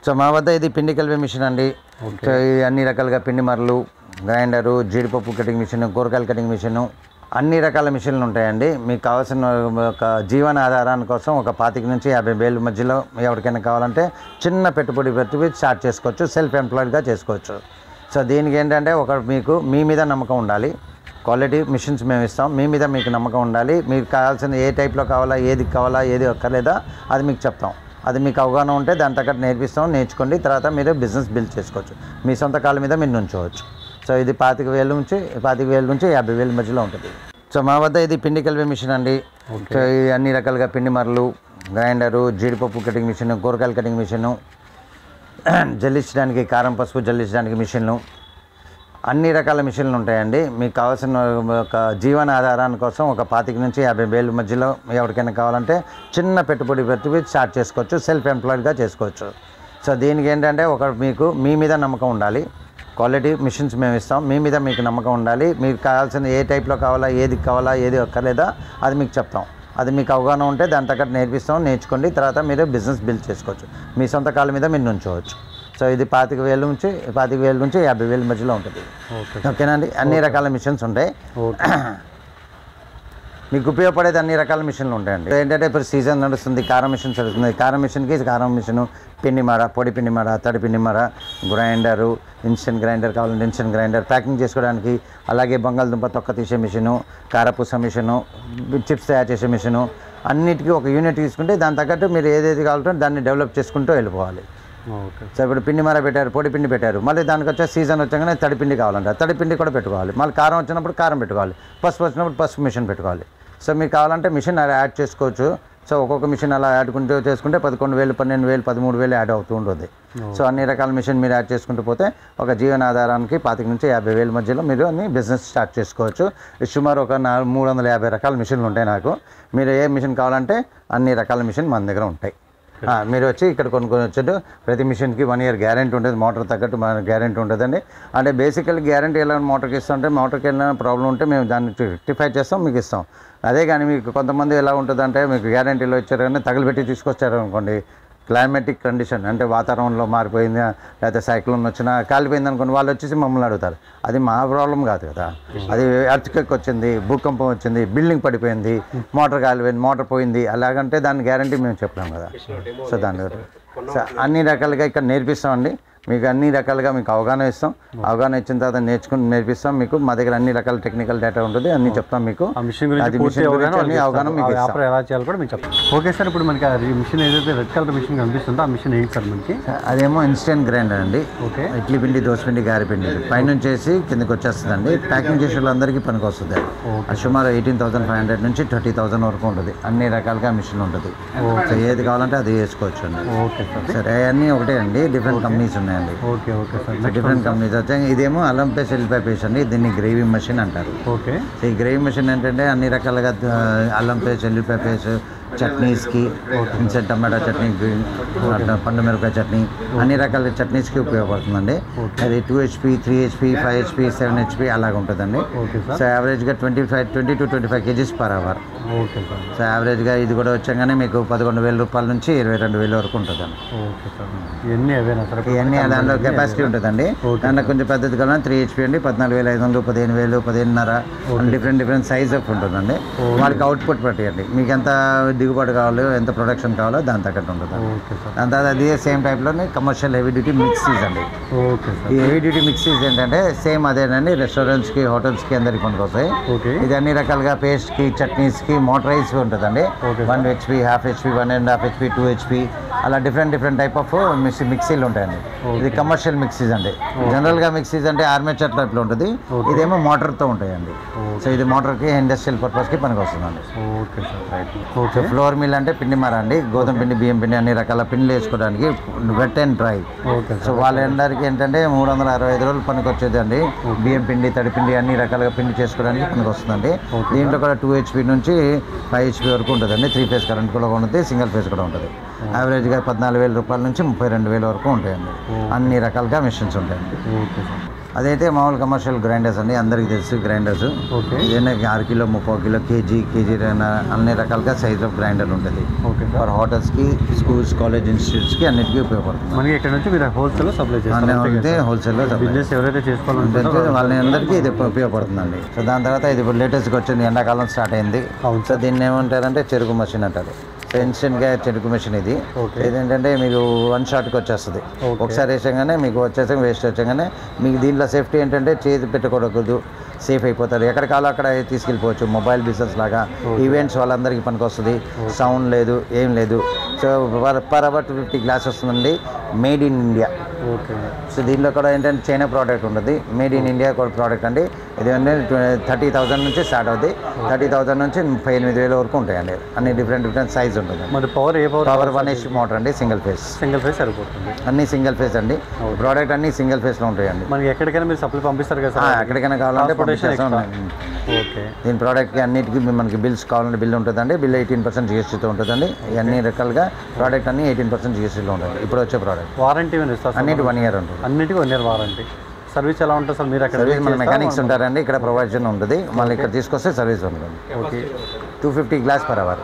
So మా వద్ద ఇది పిండి కలిపే మిషన్ అండి. సో ఇది అన్ని రకాలుగా పిండి మరలు, గ్రైండరు, జీడిపప్పు కటింగ్ మిషన్, కూరగాయల కటింగ్ మిషన్, అన్ని రకాల మిషన్లు ఉంటాయండి. మీకు కావాల్సిన ఒక జీవన ఆధారాని కోసం ఒక 25 నుంచి 50,000 మధ్యలో ఎవరికైనా కావాలంటే చిన్న పెట్టుబడి పెట్టి స్టార్ట్ చేసుకోవచ్చు, సెల్ఫ్ ఎంప్లాయిడ్గా చేసుకోవచ్చు. సో దీనికి ఏంటంటే మీకు మీ మీద నమ్మకం ఉండాలి. క్వాలిటీ మిషన్స్ మేము ఇస్తాం, మీ మీద మీకు నమ్మకం ఉండాలి. మీకు కావాల్సిన ఏ టైప్లో కావాలా, ఏది అక్కర్లేదా అది మీకు చెప్తాం. అది మీకు అవగాహన ఉంటే దాని తగ్గట్టు నేర్పిస్తాం. నేర్చుకోండి, తర్వాత మీరు బిజినెస్ బిల్డ్ చేసుకోవచ్చు. మీ సొంత కాళ్ళ మీద మీరు నుంచోవచ్చు. సో ఇది 25,000 నుంచి 50,000 మధ్యలో ఉంటుంది. సో మా వద్ద ఇది పిండి కలిపే మిషన్ అండి. సో ఇది అన్ని రకాలుగా పిండి మరలు, గ్రైండరు, జీడిపప్పు కటింగ్ మిషన్, కూరగాయల కటింగ్ మిషన్, జల్లించడానికి కారం పసుపు జల్లించడానికి మిషన్లు, అన్ని రకాల మిషన్లు ఉంటాయండి. మీకు కావాల్సిన ఒక జీవన ఆధారాని కోసం ఒక 25 నుంచి 50,000 మధ్యలో ఎవరికైనా కావాలంటే చిన్న పెట్టుబడి పెట్టి స్టార్ట్ చేసుకోవచ్చు, సెల్ఫ్ ఎంప్లాయిడ్గా చేసుకోవచ్చు. సో దీనికి ఏంటంటే మీకు మీ మీద నమ్మకం ఉండాలి. క్వాలిటీ మిషన్స్ మేము ఇస్తాం, మీ మీద మీకు నమ్మకం ఉండాలి. మీకు కావాల్సిన ఏ టైప్లో కావాలా, ఏది అక్కర్లేదా అది మీకు చెప్తాం. అది మీకు అవగాహన ఉంటే దాని తగ్గట్టు నేర్పిస్తాం. నేర్చుకోండి, తర్వాత మీరు బిజినెస్ బిల్డ్ చేసుకోవచ్చు. మీ సొంత కాళ్ళ మీద మీరు నుంచోవచ్చు. సో ఇది 25,000 నుంచి 50,000 మధ్యలో ఉంటుంది. ఓకేనా అండి. అన్ని రకాల మిషన్స్ ఉంటాయి. మీకు ఉపయోగపడేది అన్ని రకాల మిషన్లు ఉంటాయండి. ఏంటంటే ఇప్పుడు సీజన్ నడుస్తుంది, కారం మిషన్ నడుస్తుంది. కారం మిషన్కి కారం మిషను, పిండి మర, పొడి పిండి మర, తడి పిండి మర, గ్రైండరు, ఇన్స్టెంట్ గ్రైండర్ కావాలంటే ఇన్స్టెంట్ గ్రైండర్, ప్యాకింగ్ చేసుకోవడానికి, అలాగే బంగాళదుంప తొక్క తీసే మిషను, కారపూస మిషను, చిప్స్ తయారు చేసే మిషను, అన్నిటికీ ఒక యూనిట్ తీసుకుంటే దాని తగ్గట్టు మీరు ఏదేది కావాలంటే దాన్ని డెవలప్ చేసుకుంటూ వెళ్ళిపోవాలి. సో ఇప్పుడు పిండి మర పెట్టారు, పొడి పిండి పెట్టారు, మళ్ళీ దానికి వచ్చే సీజన్ వచ్చాకనే తడిపిండి కావాలంటే తడిపిండి కూడా పెట్టుకోవాలి. మళ్ళీ కారం వచ్చినప్పుడు కారం పెట్టుకోవాలి, పసుపు వచ్చినప్పుడు పసుపు మిషన్ పెట్టుకోవాలి. సో మీకు కావాలంటే మిషన్ అలా యాడ్ చేసుకోవచ్చు. సో ఒక్కొక్క మిషన్ అలా చేసుకుంటే 11,000, 12,000, 13,000 యాడ్ అవుతూ ఉంటుంది. సో అన్ని రకాల మిషన్ మీరు యాడ్ చేసుకుంటూ పోతే ఒక జీవన ఆధారానికి 25 నుంచి 50,000 మధ్యలో మీరు అన్ని బిజినెస్ స్టార్ట్ చేసుకోవచ్చు. సుమారు ఒక 350 రకాల మిషన్లు ఉంటాయి నాకు. మీరు ఏ మిషన్ కావాలంటే అన్ని రకాల మిషన్ మన దగ్గర ఉంటాయి. మీరు వచ్చి ఇక్కడ కొనుక్కొని వచ్చాడు. ప్రతి మిషన్కి 1 year గ్యారెంటీ ఉంటుంది, మోటార్ తగ్గట్టు మన గ్యారెంటీ ఉంటుందండి. అంటే బేసికల్లీ గ్యారెంటీ ఎలా మోటార్కి ఇస్తుంటే మోటార్కి ఏమైనా ప్రాబ్లం ఉంటే మేము దాన్ని రెక్టిఫై చేస్తాం, మీకు ఇస్తాం. అదే కానీ మీకు కొంతమంది ఎలా ఉంటుందంటే మీకు గ్యారెంటీలో ఇచ్చారు కానీ తగలబెట్టి తీసుకొచ్చారు అనుకోండి, క్లైమాటిక్ కండిషన్ అంటే వాతావరణంలో మారిపోయిందా, లేకపోతే సైక్లోన్ వచ్చినా కాలిపోయింది అనుకోండి, వాళ్ళు వచ్చేసి మమ్మల్ని అడుగుతారు. అది మా ప్రాబ్లం కాదు కదా. అది ఎర్త్క్వేక్ వచ్చింది, భూకంపం వచ్చింది, బిల్డింగ్ పడిపోయింది, మోటార్ కాలిపోయింది, మోటార్ పోయింది, అలాగంటే దాని గ్యారంటీ మేము చెప్పలేం కదా. సో దాని అన్ని రకాలుగా ఇక్కడ నేర్పిస్తామండి. మీకు అన్ని రకాలుగా మీకు అవగాహన ఇస్తాం. అవగాహన ఇచ్చిన తర్వాత నేర్పిస్తాం. మీకు మా దగ్గర అన్ని రకాల టెక్నికల్ డేటా ఉంటుంది, అన్ని చెప్తాం మీకు. అవగాహన మీకు ఎలా చేయాలి కూడా మీకు చెప్తాం. ఓకే సార్, ఇప్పుడు మనకి ఈ మిషన్ ఏదైతే రెడ్ కలర్ మిషన్ కనిపిస్తుందో ఆ మిషన్ ఏంటి సార్ మనకి? అదేమో ఇన్స్టెంట్ గ్రైండర్ అండి. ఓకే. ఇడ్లీ పిండి, దోశ పిండి, గారి పిండి పైనుంచి చేసి కిందకి వచ్చేస్తుందండి. ప్యాకింగ్ చేసే వాళ్ళందరికీ పనికి వస్తుంది. సుమారు 18,500 నుంచి 30,000 వరకు ఉంటుంది. అన్ని రకాలుగా మిషన్ ఉంటుంది. సో ఏది కావాలంటే అది వేసుకోవచ్చు అండి. Okay sir. సరే, అవన్నీ ఒకటే అండి, డిఫరెంట్ కంపెనీస్ ఉన్నాయండి. Okay okay sir. Different companies వచ్చాయి. ఇదేమో అల్లం పేస్ట్, ఎల్లిపాయ పేస్ట్ అండి. దీన్ని గ్రేవీ మెషిన్ అంటారు. ఓకే. ఈ గ్రేవీ మెషిన్ ఏంటంటే అన్ని రకాలుగా అల్లం పేస్ట్, ఎల్లిపాయ పేస్ట్, చట్నీస్కి, ఇన్సెంట్ టమాటా చట్నీ, పండు మిరపకాయ చట్నీ, అన్ని రకాల చట్నీస్కి ఉపయోగపడుతుందండి. అది 2 HP, 3 HP, 5 HP, 7 HP అలాగ ఉంటుందండి. సో యావరేజ్గా 20 to 25 kgs per hour. Okay sir. So యావరేజ్గా ఇది కూడా వచ్చాగానే మీకు 11,000 రూపాయల నుంచి 22,000 వరకు ఉంటుందండి. Okay sir. ఇవన్నీ అవేనా సార్? ఇవన్నీ దాంట్లో కెపాసిటీ ఉంటుందండి. దాంట్లో కొంచెం పెద్దది కదా 3 HP అండి, 14,500, 15,000, 15,500 డిఫరెంట్ సైజ్ ఆఫ్ ఉంటుందండి. వాళ్ళకి అవుట్పుట్ పట్టేయండి, మీకు ఎంత దిగుబడి కావాలో, ఎంత ప్రొడక్షన్ కావాలో దాని తగ్గట్టు ఉంటుంది. దాని తర్వాత అది సేమ్ టైప్లోనే కమర్షియల్ హెవీ డ్యూటీ మిక్సీస్ అండి. ఈ హెవీ డ్యూటీ మిక్సీస్ ఏంటంటే సేమ్ అదేనండి, రెస్టారెంట్స్కి, హోటల్స్కి అందరికి పనికొస్తాయి. ఇది అన్ని రకాలుగా పేస్ట్కి, చట్నీస్కి మోటరైజ్ ఉంటుందండి. 1 HP, 1/2 HP, 1.5 HP, 2 HP అలా డిఫరెంట్ టైప్ ఆఫ్ మిక్సీలు ఉంటాయండి. ఇది కమర్షియల్ మిక్సీస్ అండి. జనరల్గా మిక్సీస్ అంటే ఆర్మేచర్ టైప్లో ఉంటుంది, ఇదేమో మోటార్తో ఉంటాయండి. సో ఇది మోటార్కి, ఇండస్ట్రియల్ పర్పస్కి పనికి వస్తుందండి. Okay sir, right. So flour mill అంటే పిండి మర అండి. గోధుమ పిండి, బియ్యం పిండి అన్ని రకాల పిండిలు వేసుకోవడానికి వెట్ అండ్ డ్రై. సో వాళ్ళందరికీ ఏంటంటే 365 రోజులు పనికి వచ్చేదండి. బియ్యం పిండి, తడి పిండి అన్ని రకాలుగా పిండి చేసుకోవడానికి పనికి వస్తుందండి. దీంట్లో కూడా 2 HP నుంచి 5 HP వరకు ఉంటుందండి. 3 phase కరెంట్ కూడా ఉంటుంది, సింగిల్ ఫేజ్ కూడా ఉంటుంది. యావరేజ్గా 14,000 రూపాయల నుంచి 32,000 వరకు ఉంటాయండి. అన్ని రకాలుగా మిషన్స్ ఉంటాయండి. Okay sir. అదైతే మామూలు కమర్షియల్ గ్రైండర్స్ అండి, అందరికీ తెలుసు గ్రైండర్స్. ఓకే. ఏదైనా 6 కిలో 30 కిలో కేజీ అన్ని రకాలుగా సైజ్ ఆఫ్ గ్రైండర్ ఉంటుంది. Okay sir. ఫర్ హోటల్స్కి, స్కూల్స్, కాలేజ్, ఇన్స్టిట్యూట్స్కి అన్నిటికీ ఉపయోగపడుతుంది. మనకి ఇక్కడ నుంచి మీరు హోల్సేల్లో సప్లై చేస్తారు. హోల్సేల్లో బిజినెస్ ఎవరైతే చేసుకోవాలంటే వాళ్ళని అందరికీ ఇది ఉపయోగపడుతుందండి. సో దాని తర్వాత ఇది ఇప్పుడు లేటెస్ట్గా వచ్చింది, ఎండాకాలం స్టార్ట్ అయింది. అవును సో దీన్ని ఏమంటారంటే చెరుకు మెషిన్ అంటారు. సో ఇన్స్టెంట్గా చెరుకు మెషిన్ ఇది. ఇదేంటంటే మీకు 1 షాట్కి వచ్చేస్తుంది. ఒకసారి వేసగానే మీకు వచ్చేసాక వేస్ట్ వచ్చాగానే మీకు దీంట్లో సేఫ్టీ ఏంటంటే చేతి పెట్టకూడదు, సేఫ్ అయిపోతారు. ఎక్కడ కాలో అక్కడ తీసుకెళ్ళిపోవచ్చు. మొబైల్ బిజినెస్ లాగా ఈవెంట్స్ వాళ్ళందరికీ పనికి వస్తుంది. సౌండ్ లేదు, ఏం లేదు. సో పర్ అవర్ 250 గ్లాస్ వస్తుందండి, made in India. Okay. So దీంట్లో కూడా ఏంటంటే చైనా ప్రోడక్ట్ ఉంటుంది, మేడ్ ఇన్ ఇండియా కూడా ప్రోడక్ట్ అండి. ఇది అంటే 30,000 నుంచి స్టార్ట్ అవుతుంది. 30,000 నుంచి 38,000 వరకు ఉంటాయండి. అన్ని డిఫరెంట్ సైజ్ ఉంటుంది. మరి పవర్ 1 HP మోటార్ అండి, సింగిల్ ఫేస్ సరిపోతుంది. అన్ని సింగిల్ ఫేస్ అండి. ప్రోడక్ట్ అన్ని సింగిల్ ఫేస్లో ఉంటాయండి. మనకి ఎక్కడికైనా మీరు సప్లై పంపిస్తారు కదా సార్? ఎక్కడికైనా కావాలంటే పంపిస్తాం. ఓకే. దీని ప్రోడక్ట్కి అన్నిటికీ మనకి బిల్స్ కావాలంటే బిల్ ఉంటుందండి. బిల్ 18% GSTతో ఉంటుందండి. అన్ని రకాలుగా ప్రోడక్ట్ అన్ని 18% GSTలో ఉంటుంది. ఇప్పుడు వచ్చే ప్రోడక్ట్ వారంటీ అన్నిటి 1 year ఉంటుంది. అన్నిటికీ 1 year వారంటీ. సర్వీస్ ఎలా ఉంటుంది సార్? మీరు అక్కడ సర్వీస్ మన మెకానిక్స్ ఉంటారండి, ఇక్కడ ప్రొవైజన్ ఉంటుంది. మళ్ళీ ఇక్కడ తీసుకొస్తే సర్వీస్ ఉంటుంది. ఓకే. 250 glass per hour.